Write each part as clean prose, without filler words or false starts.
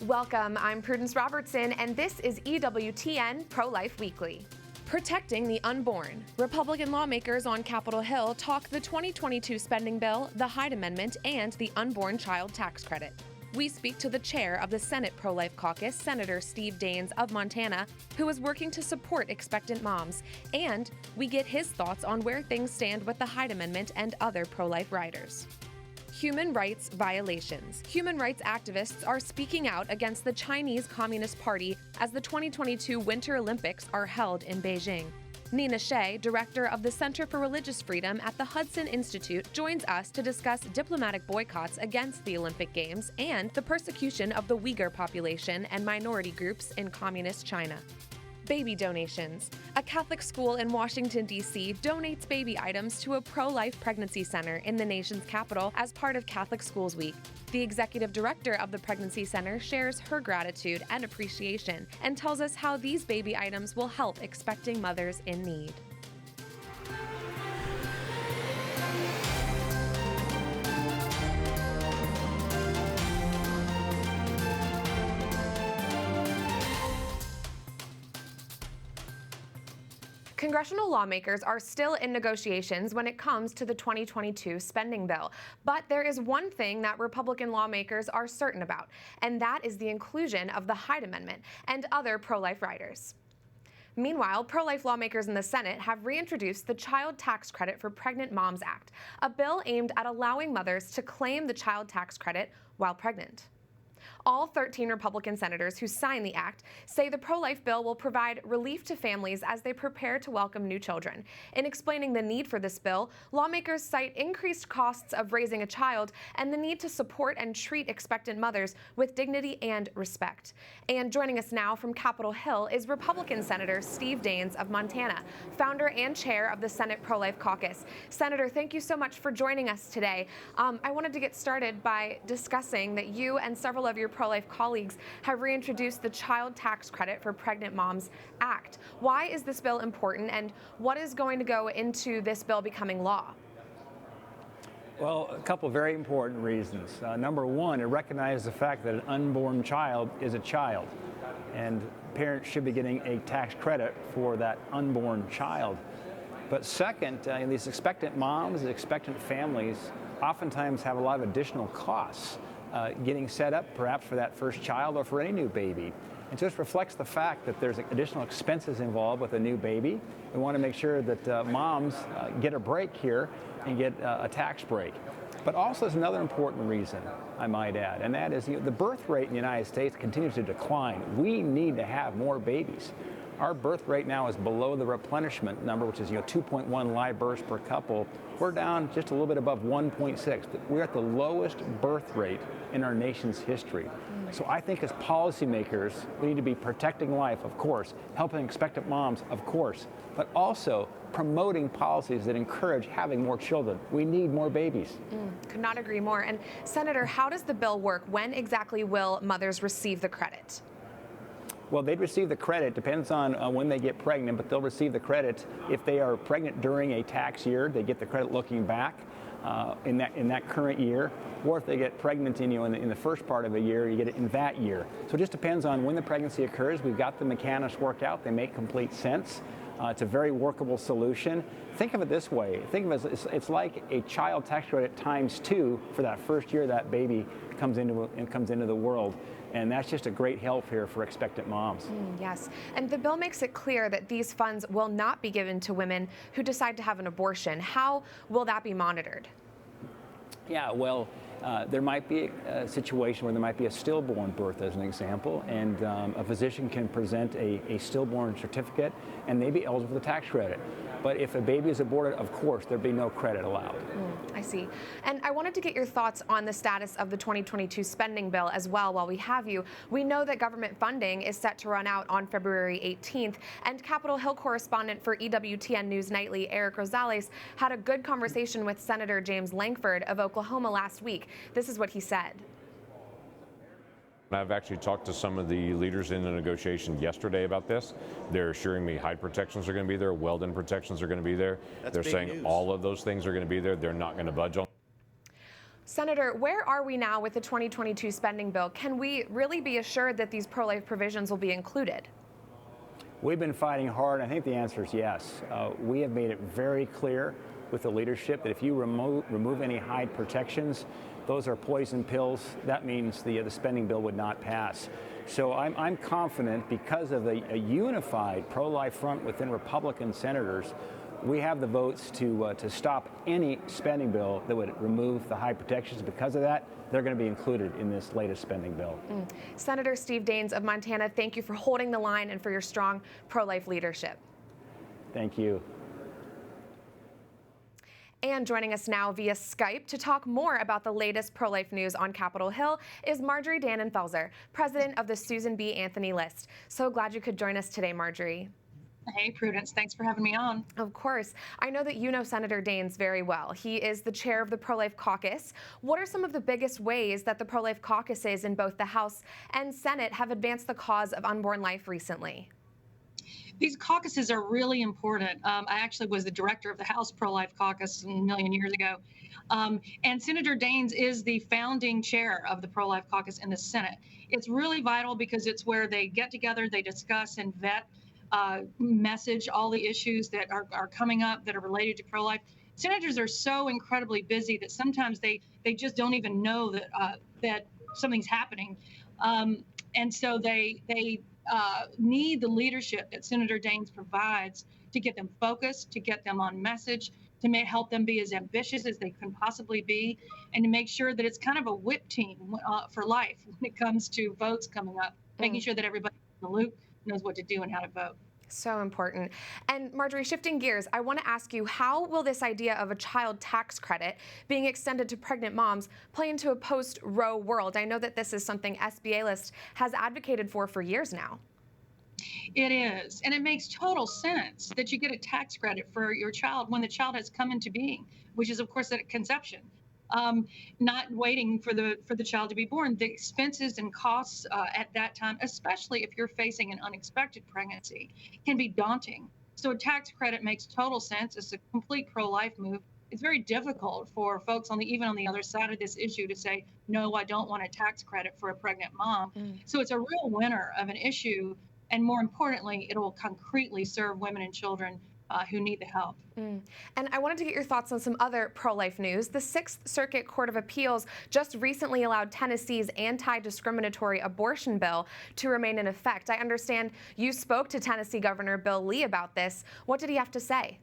Welcome, I'm Prudence Robertson, and this is EWTN Pro-Life Weekly. Protecting the unborn. Republican lawmakers on Capitol Hill talk the 2022 spending bill, the Hyde Amendment, and the unborn child tax credit. We speak to the chair of the Senate Pro-Life Caucus, Senator Steve Daines of Montana, who is working to support expectant moms, and we get his thoughts on where things stand with the Hyde Amendment and other pro-life riders. Human rights violations. Human rights activists are speaking out against the Chinese Communist Party as the 2022 Winter Olympics are held in Beijing. Nina Shea, director of the Center for Religious Freedom at the Hudson Institute, joins us to discuss diplomatic boycotts against the Olympic Games and the persecution of the Uyghur population and minority groups in communist China. Baby donations. A Catholic school in Washington, D.C. donates baby items to a pro-life pregnancy center in the nation's capital as part of Catholic Schools Week. The executive director of the pregnancy center shares her gratitude and appreciation and tells us how these baby items will help expecting mothers in need. Congressional lawmakers are still in negotiations when it comes to the 2022 spending bill. But there is one thing that Republican lawmakers are certain about, and that is the inclusion of the Hyde Amendment and other pro-life riders. Meanwhile, pro-life lawmakers in the Senate have reintroduced the Child Tax Credit for Pregnant Moms Act, a bill aimed at allowing mothers to claim the child tax credit while pregnant. All 13 Republican senators who signed the act say the pro-life bill will provide relief to families as they prepare to welcome new children. In explaining the need for this bill, lawmakers cite increased costs of raising a child and the need to support and treat expectant mothers with dignity and respect. And joining us now from Capitol Hill is Republican Senator Steve Daines of Montana, founder and chair of the Senate Pro-Life Caucus. Senator, thank you so much for joining us today. I wanted to get started by discussing that you and several of your pro-life colleagues have reintroduced the Child Tax Credit for Pregnant Moms Act. Why is this bill important, and what is going to go into this bill becoming law? Well, a couple of very important reasons. Number one, it recognizes the fact that an unborn child is a child, and parents should be getting a tax credit for that unborn child. But second, these expectant moms, expectant families oftentimes have a lot of additional costs getting set up perhaps for that first child or for any new baby. It just reflects the fact that there's additional expenses involved with a new baby. We want to make sure that moms get a break here and get a tax break. But also there's another important reason, I might add, and that is the birth rate in the United States continues to decline. We need to have more babies. Our birth rate now is below the replenishment number, which is 2.1 live births per couple. We're down just a little bit above 1.6. We're at the lowest birth rate in our nation's history. So I think as policymakers, we need to be protecting life, of course, helping expectant moms, of course, but also promoting policies that encourage having more children. We need more babies. Could not agree more. And Senator, how does the bill work? When exactly will mothers receive the credit? Well, they'd receive the credit, depends on when they get pregnant, but they'll receive the credit if they are pregnant during a tax year. They get the credit looking back in that current year, or if they get pregnant in the first part of a year, you get it in that year. So it just depends on when the pregnancy occurs. We've got the mechanics worked out. They make complete sense. It's a very workable solution. Think of it this way. Think of it as it's like a child tax credit times 2 for that first year that baby comes into the world. And that's just a great help here for expectant moms. Yes, and the bill makes it clear that these funds will not be given to women who decide to have an abortion. How will that be monitored? Yeah, well, there might be a situation where there might be a stillborn birth, as an example, and a physician can present a stillborn certificate and they be eligible for the tax credit. But if a baby is aborted, of course, there'd be no credit allowed. I see. And I wanted to get your thoughts on the status of the 2022 spending bill as well while we have you. We know that government funding is set to run out on February 18th, and Capitol Hill correspondent for EWTN News Nightly, Eric Rosales, had a good conversation with Senator James Lankford of Oklahoma last week. This is what he said. I've actually talked to some of the leaders in the negotiation yesterday about this. They're assuring me hide protections are going to be there, weld-in protections are going to be there. They're saying all of those things are going to be there. They're not going to budge on. Senator, where are we now with the 2022 spending bill? Can we really be assured that these pro-life provisions will be included? We've been fighting hard. I think the answer is yes. We have made it very clear with the leadership that if you remove any Hyde protections, those are poison pills. That means the spending bill would not pass. So I'm confident because of a unified pro-life front within Republican senators, we have the votes to stop any spending bill that would remove the Hyde protections. Because of that, they're going to be included in this latest spending bill. Senator Steve Daines of Montana, thank you for holding the line and for your strong pro-life leadership. Thank you. And joining us now via Skype to talk more about the latest pro-life news on Capitol Hill is Marjorie Dannenfelser, president of the Susan B. Anthony List. So glad you could join us today, Marjorie. Hey, Prudence. Thanks for having me on. Of course. I know that you know Senator Daines very well. He is the chair of the Pro-Life Caucus. What are some of the biggest ways that the Pro-Life Caucuses in both the House and Senate have advanced the cause of unborn life recently? These caucuses are really important. I actually was the director of the House Pro-Life Caucus a million years ago. And Senator Daines is the founding chair of the Pro-Life Caucus in the Senate. It's really vital because it's where they get together, they discuss and vet message all the issues that are coming up that are related to pro-life. Senators are so incredibly busy that sometimes they just don't even know that that something's happening, and so they need the leadership that Senator Daines provides to get them focused, to get them on message, to help them be as ambitious as they can possibly be, and to make sure that it's kind of a whip team for life when it comes to votes coming up, making sure that everybody in the loop knows what to do and how to vote. So important. And Marjorie, shifting gears, I want to ask you, how will this idea of a child tax credit being extended to pregnant moms play into a post-Roe world? I know that this is something SBA List has advocated for years now. It is, and it makes total sense that you get a tax credit for your child when the child has come into being, which is, of course, at conception. Not waiting for the child to be born. The expenses and costs at that time, especially if you're facing an unexpected pregnancy, can be daunting. So a tax credit makes total sense. It's a complete pro-life move. It's very difficult for folks even on the other side of this issue to say, no, I don't want a tax credit for a pregnant mom. So it's a real winner of an issue. And more importantly, it will concretely serve women and children who need the help. And I wanted to get your thoughts on some other pro-life news. The Sixth Circuit Court of Appeals just recently allowed Tennessee's anti-discriminatory abortion bill to remain in effect. I understand you spoke to Tennessee Governor Bill Lee about this. What did he have to say?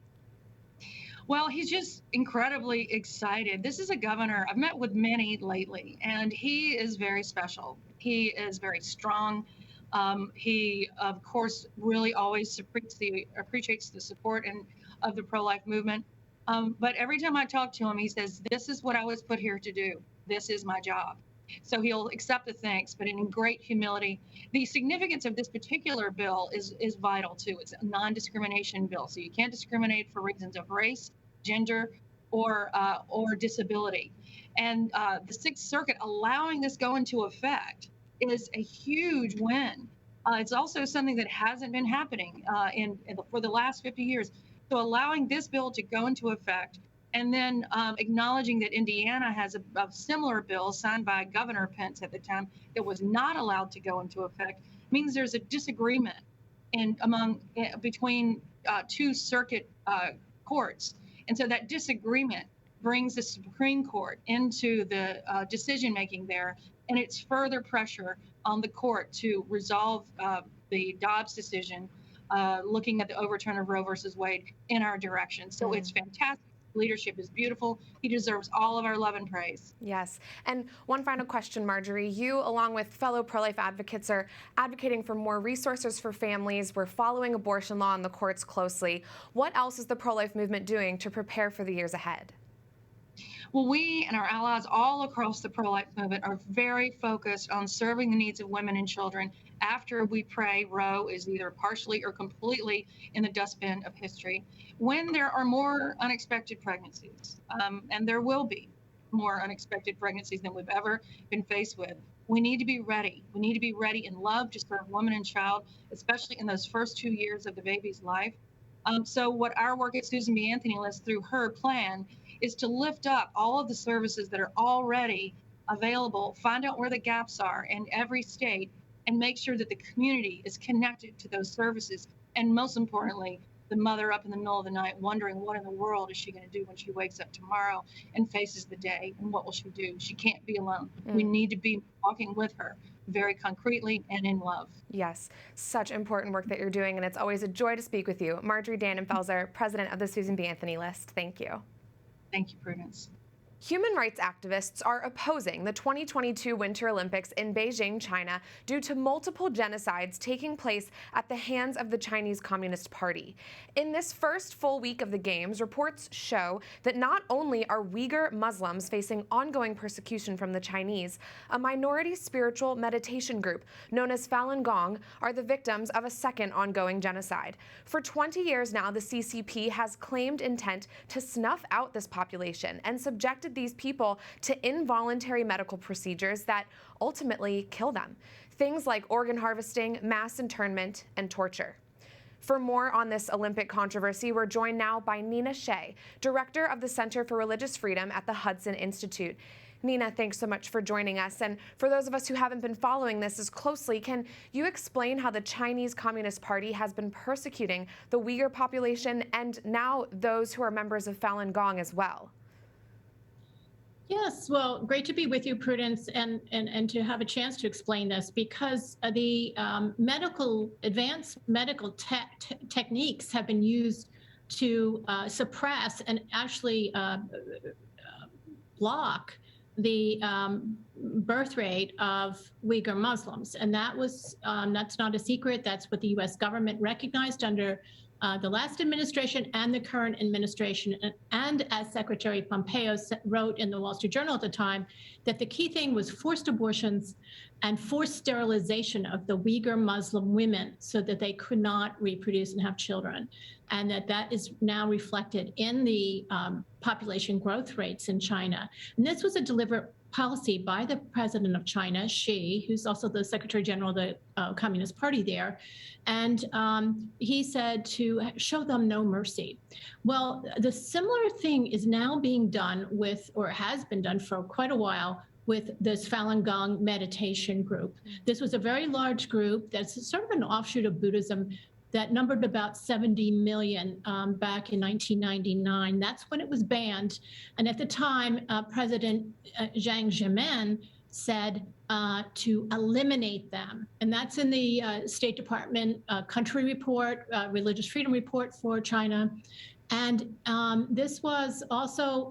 Well, he's just incredibly excited. This is a governor, I've met with many lately, and he is very special. He is very strong. He, of course, really always appreciates the support of the pro-life movement. But every time I talk to him, he says, this is what I was put here to do. This is my job. So he'll accept the thanks, but in great humility. The significance of this particular bill is vital, too. It's a non-discrimination bill. So you can't discriminate for reasons of race, gender, or disability. And the Sixth Circuit allowing this go into effect is a huge win. It's also something that hasn't been happening for the last 50 years. So allowing this bill to go into effect and then acknowledging that Indiana has a similar bill signed by Governor Pence at the time that was not allowed to go into effect means there's a disagreement between two circuit courts. And so that disagreement brings the Supreme Court into the decision making there. And it's further pressure on the court to resolve the Dobbs decision, looking at the overturn of Roe versus Wade in our direction. So it's fantastic. Leadership is beautiful. He deserves all of our love and praise. Yes. And one final question, Marjorie. You, along with fellow pro-life advocates, are advocating for more resources for families. We're following abortion law in the courts closely. What else is the pro-life movement doing to prepare for the years ahead? Well, we and our allies all across the pro-life movement are very focused on serving the needs of women and children after we pray Roe is either partially or completely in the dustbin of history. When there are more unexpected pregnancies, and there will be more unexpected pregnancies than we've ever been faced with, we need to be ready. We need to be ready in love to serve woman and child, especially in those first 2 years of the baby's life. So what our work at Susan B. Anthony List through her plan is to lift up all of the services that are already available, find out where the gaps are in every state, and make sure that the community is connected to those services. And most importantly, the mother up in the middle of the night wondering what in the world is she going to do when she wakes up tomorrow and faces the day, and what will she do? She can't be alone. We need to be walking with her very concretely and in love. Yes, such important work that you're doing, and it's always a joy to speak with you. Marjorie Dannenfelser, president of the Susan B. Anthony List. Thank you. Thank you, Prudence. Human rights activists are opposing the 2022 Winter Olympics in Beijing, China, due to multiple genocides taking place at the hands of the Chinese Communist Party. In this first full week of the Games, reports show that not only are Uyghur Muslims facing ongoing persecution from the Chinese, a minority spiritual meditation group known as Falun Gong are the victims of a second ongoing genocide. For 20 years now, the CCP has claimed intent to snuff out this population and subjected these people to involuntary medical procedures that ultimately kill them. Things like organ harvesting, mass internment, and torture. For more on this Olympic controversy, we're joined now by Nina Shea, director of the Center for Religious Freedom at the Hudson Institute. Nina, thanks so much for joining us. And for those of us who haven't been following this as closely, can you explain how the Chinese Communist Party has been persecuting the Uyghur population and now those who are members of Falun Gong as well? Yes, well, great to be with you, Prudence, and to have a chance to explain this, because the advanced medical techniques have been used to suppress and actually block the birth rate of Uyghur Muslims. And that's not a secret. That's what the U.S. government recognized under the last administration and the current administration, and as Secretary Pompeo wrote in the Wall Street Journal at the time, that the key thing was forced abortions and forced sterilization of the Uyghur Muslim women so that they could not reproduce and have children. And that is now reflected in the population growth rates in China. And this was a deliberate policy by the president of China, Xi, who's also the Secretary General of the Communist Party there. And he said to show them no mercy. Well, the similar thing is now being done with, or has been done for quite a while, with this Falun Gong meditation group. This was a very large group that's sort of an offshoot of Buddhism that numbered about 70 million back in 1999. That's when it was banned. And at the time, President Jiang Zemin said to eliminate them. And that's in the State Department country report, religious freedom report for China. And this was also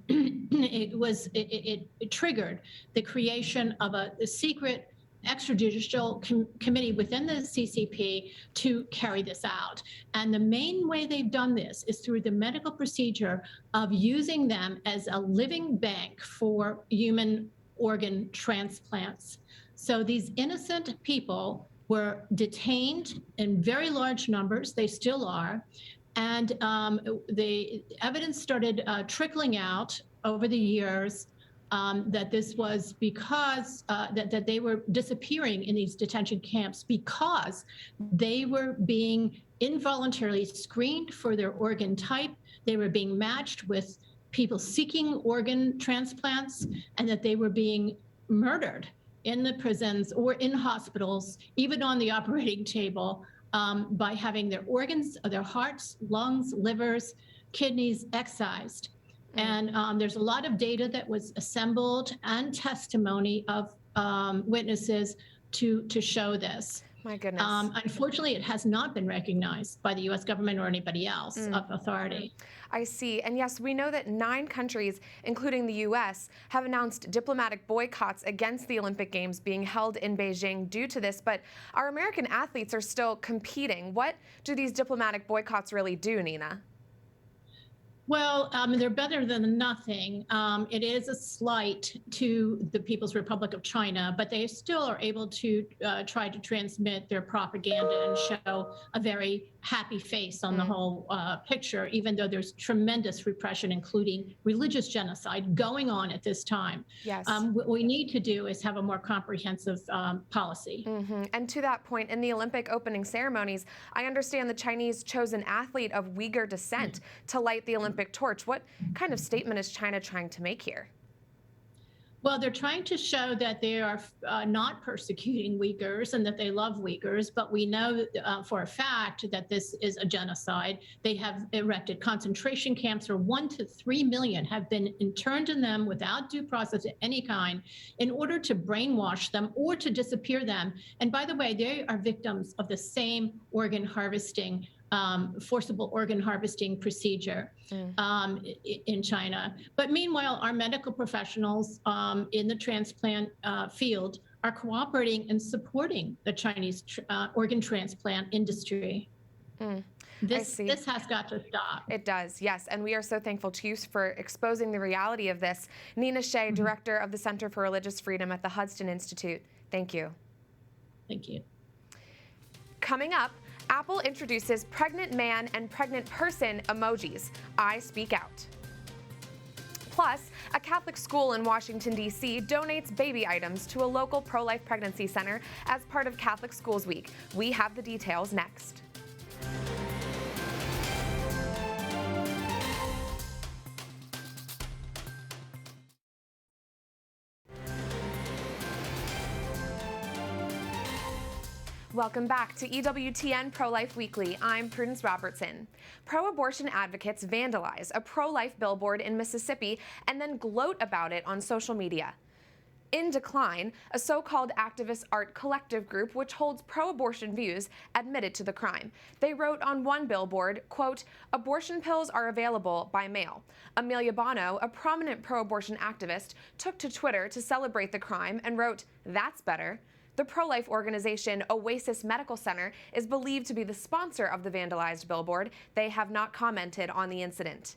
it triggered the creation of a secret extrajudicial committee within the CCP to carry this out. And the main way they've done this is through the medical procedure of using them as a living bank for human organ transplants. So these innocent people were detained in very large numbers. They still are. And the evidence started trickling out over the years that this was because that they were disappearing in these detention camps because they were being involuntarily screened for their organ type. They were being matched with people seeking organ transplants, and that they were being murdered in the prisons or in hospitals, even on the operating table, by having their organs, their hearts, lungs, livers, kidneys excised. And there's a lot of data that was assembled and testimony of witnesses to show this. My goodness. Unfortunately, it has not been recognized by the U.S. government or anybody else of authority. I see. And yes, we know that 9 countries, including the U.S., have announced diplomatic boycotts against the Olympic Games being held in Beijing due to this. But our American athletes are still competing. What do these diplomatic boycotts really do, Nina? Well, they're better than nothing. It is a slight to the People's Republic of China, but they still are able to try to transmit their propaganda and show a very happy face on the whole picture, even though there's tremendous repression, including religious genocide, going on at this time. Yes. What we need to do is have a more comprehensive policy. And to that point, in the Olympic opening ceremonies, I understand the Chinese chose an athlete of Uyghur descent to light the Olympic big torch. What kind of statement is China trying to make here? Well, they're trying to show that they are not persecuting Uyghurs and that they love Uyghurs, but we know for a fact that this is a genocide. They have erected concentration camps where 1 to 3 million have been interned in them without due process of any kind in order to brainwash them or to disappear them. And by the way, they are victims of the same organ harvesting forcible organ harvesting procedure in China. But meanwhile, our medical professionals in the transplant field are cooperating and supporting the Chinese organ transplant industry. This has got to stop. It does, yes. And we are so thankful to you for exposing the reality of this. Nina Shea, Director of the Center for Religious Freedom at the Hudson Institute. Thank you. Thank you. Coming up, Apple introduces pregnant man and pregnant person emojis. I speak out. Plus, a Catholic school in Washington, D.C. donates baby items to a local pro-life pregnancy center as part of Catholic Schools Week. We have the details next. Welcome back to EWTN Pro-Life Weekly. I'm Prudence Robertson. Pro-abortion advocates vandalize a pro-life billboard in Mississippi and then gloat about it on social media. In Decline, a so-called activist art collective group which holds pro-abortion views, admitted to the crime. They wrote on one billboard, quote, "Abortion pills are available by mail." Amelia Bono, a prominent pro-abortion activist, took to Twitter to celebrate the crime and wrote, "That's better." The pro-life organization Oasis Medical Center is believed to be the sponsor of the vandalized billboard. They have not commented on the incident.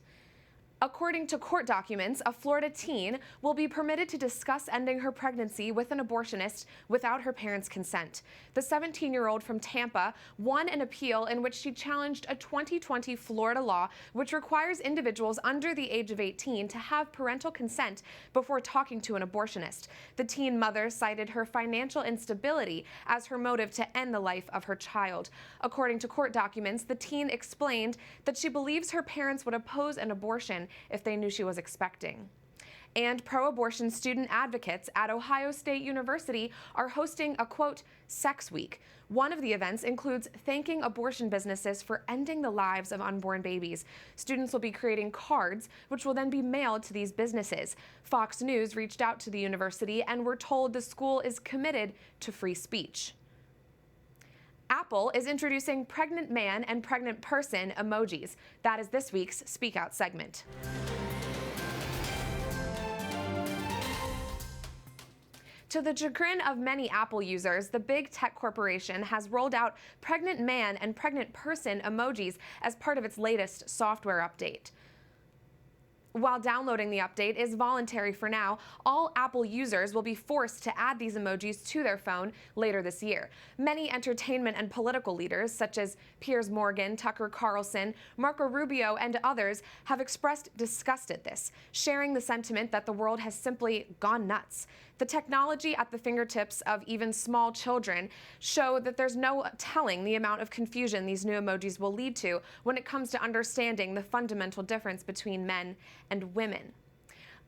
According to court documents, a Florida teen will be permitted to discuss ending her pregnancy with an abortionist without her parents' consent. The 17-year-old from Tampa won an appeal in which she challenged a 2020 Florida law which requires individuals under the age of 18 to have parental consent before talking to an abortionist. The teen mother cited her financial instability as her motive to end the life of her child. According to court documents, the teen explained that she believes her parents would oppose an abortion if they knew she was expecting. And pro-abortion student advocates at Ohio State University are hosting a, quote, sex week. One of the events includes thanking abortion businesses for ending the lives of unborn babies. Students will be creating cards, which will then be mailed to these businesses. Fox News reached out to the university and were told the school is committed to free speech. Apple is introducing pregnant man and pregnant person emojis. That is this week's Speak Out segment. To the chagrin of many Apple users, the big tech corporation has rolled out pregnant man and pregnant person emojis as part of its latest software update. While downloading the update is voluntary for now, all Apple users will be forced to add these emojis to their phone later this year. Many entertainment and political leaders, such as Piers Morgan, Tucker Carlson, Marco Rubio, and others, have expressed disgust at this, sharing the sentiment that the world has simply gone nuts. The technology at the fingertips of even small children show that there's no telling the amount of confusion these new emojis will lead to when it comes to understanding the fundamental difference between men and women.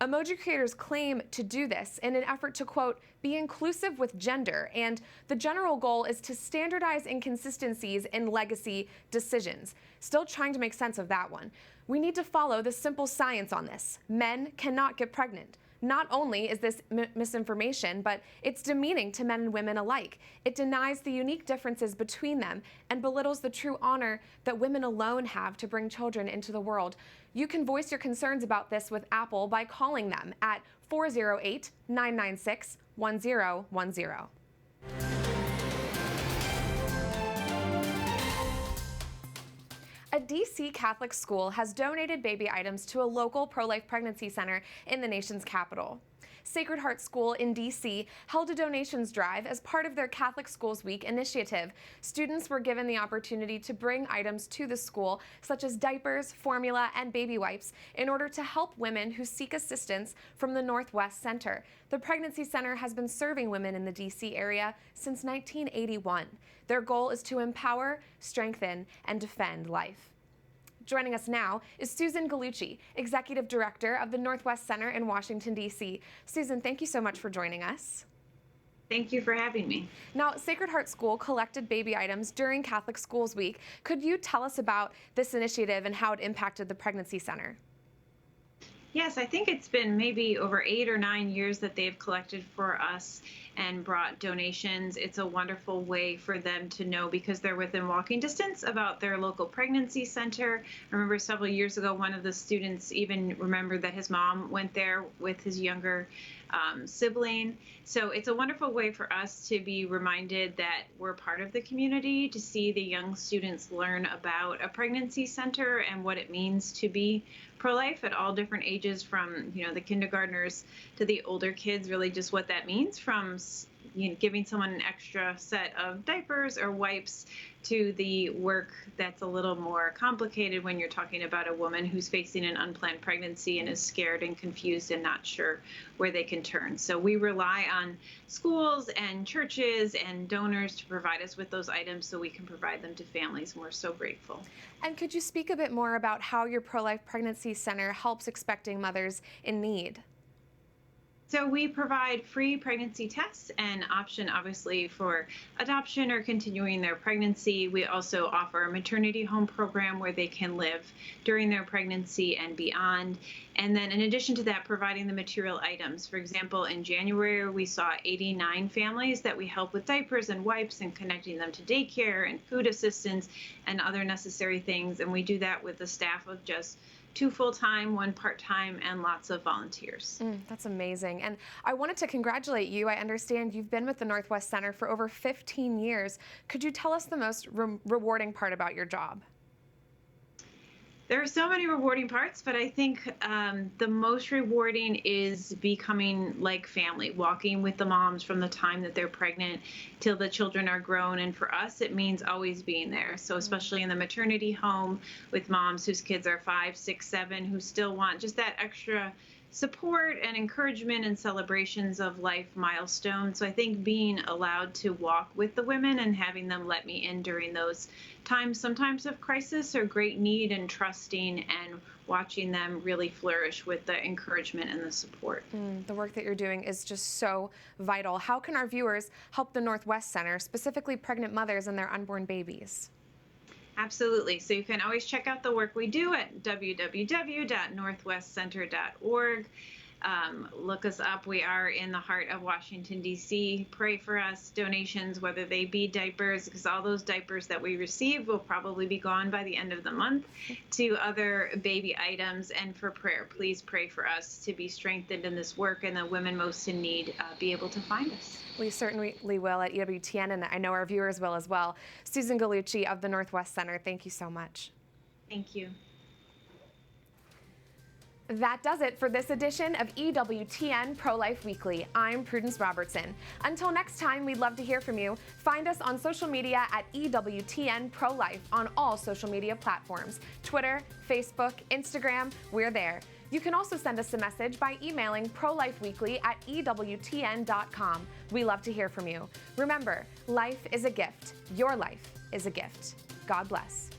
Emoji creators claim to do this in an effort to, quote, be inclusive with gender, and the general goal is to standardize inconsistencies in legacy decisions. Still trying to make sense of that one. We need to follow the simple science on this. Men cannot get pregnant. Not only is this misinformation, but it's demeaning to men and women alike. It denies the unique differences between them and belittles the true honor that women alone have to bring children into the world. You can voice your concerns about this with Apple by calling them at 408-996-1010. A D.C. Catholic school has donated baby items to a local pro-life pregnancy center in the nation's capital. Sacred Heart School in D.C. held a donations drive as part of their Catholic Schools Week initiative. Students were given the opportunity to bring items to the school, such as diapers, formula, and baby wipes, in order to help women who seek assistance from the Northwest Center. The pregnancy center has been serving women in the D.C. area since 1981. Their goal is to empower, strengthen, and defend life. Joining us now is Susan Gallucci, Executive Director of the Northwest Center in Washington, D.C. Susan, thank you so much for joining us. Thank you for having me. Now, Sacred Heart School collected baby items during Catholic Schools Week. Could you tell us about this initiative and how it impacted the pregnancy center? Yes, I think it's been maybe over 8 or 9 years that they've collected for us and brought donations. It's a wonderful way for them to know, because they're within walking distance, about their local pregnancy center. I remember several years ago, one of the students even remembered that his mom went there with his younger sibling. So it's a wonderful way for us to be reminded that we're part of the community, to see the young students learn about a pregnancy center and what it means to be pro-life at all different ages, from the kindergartners to the older kids, really just what that means, from giving someone an extra set of diapers or wipes to the work that's a little more complicated when you're talking about a woman who's facing an unplanned pregnancy and is scared and confused and not sure where they can turn. So we rely on schools and churches and donors to provide us with those items so we can provide them to families, and we're so grateful. And could you speak a bit more about how your Pro-Life Pregnancy Center helps expecting mothers in need? So we provide free pregnancy tests and option, obviously, for adoption or continuing their pregnancy. We also offer a maternity home program where they can live during their pregnancy and beyond. And then in addition to that, providing the material items. For example, in January, we saw 89 families that we help with diapers and wipes and connecting them to daycare and food assistance and other necessary things. And we do that with a staff of just 2 full-time, 1 part-time, and lots of volunteers. That's amazing. And I wanted to congratulate you. I understand you've been with the Northwest Center for over 15 years. Could you tell us the most rewarding part about your job? There are so many rewarding parts, but I think the most rewarding is becoming like family, walking with the moms from the time that they're pregnant till the children are grown. And for us, it means always being there. So especially in the maternity home with moms whose kids are 5, 6, 7, who still want just that extra support and encouragement and celebrations of life milestones. So I think being allowed to walk with the women and having them let me in during those times, sometimes of crisis or great need, and trusting and watching them really flourish with the encouragement and the support. The work that you're doing is just so vital. How can our viewers help the Northwest Center, specifically pregnant mothers and their unborn babies? Absolutely. So you can always check out the work we do at www.northwestcenter.org. Look us up. We are in the heart of Washington, D.C. Pray for us. Donations, whether they be diapers, because all those diapers that we receive will probably be gone by the end of the month, to other baby items, and for prayer. Please pray for us to be strengthened in this work, and the women most in need be able to find us. We certainly will at EWTN, and I know our viewers will as well. Susan Gallucci of the Northwest Center, thank you so much. Thank you. That does it for this edition of EWTN Pro-Life Weekly. I'm Prudence Robertson. Until next time, we'd love to hear from you. Find us on social media at EWTN Pro-Life on all social media platforms. Twitter, Facebook, Instagram, we're there. You can also send us a message by emailing prolifeweekly@ewtn.com. We love to hear from you. Remember, life is a gift. Your life is a gift. God bless.